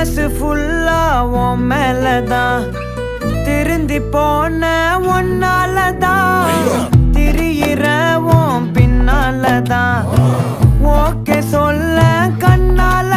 மனசு ஃபுல்லா உன் மேலதான் திருந்தி போன ஒன்னாலதான் திரியிற உன் பின்னாலதான் ஓகே சொல்ல கண்ணால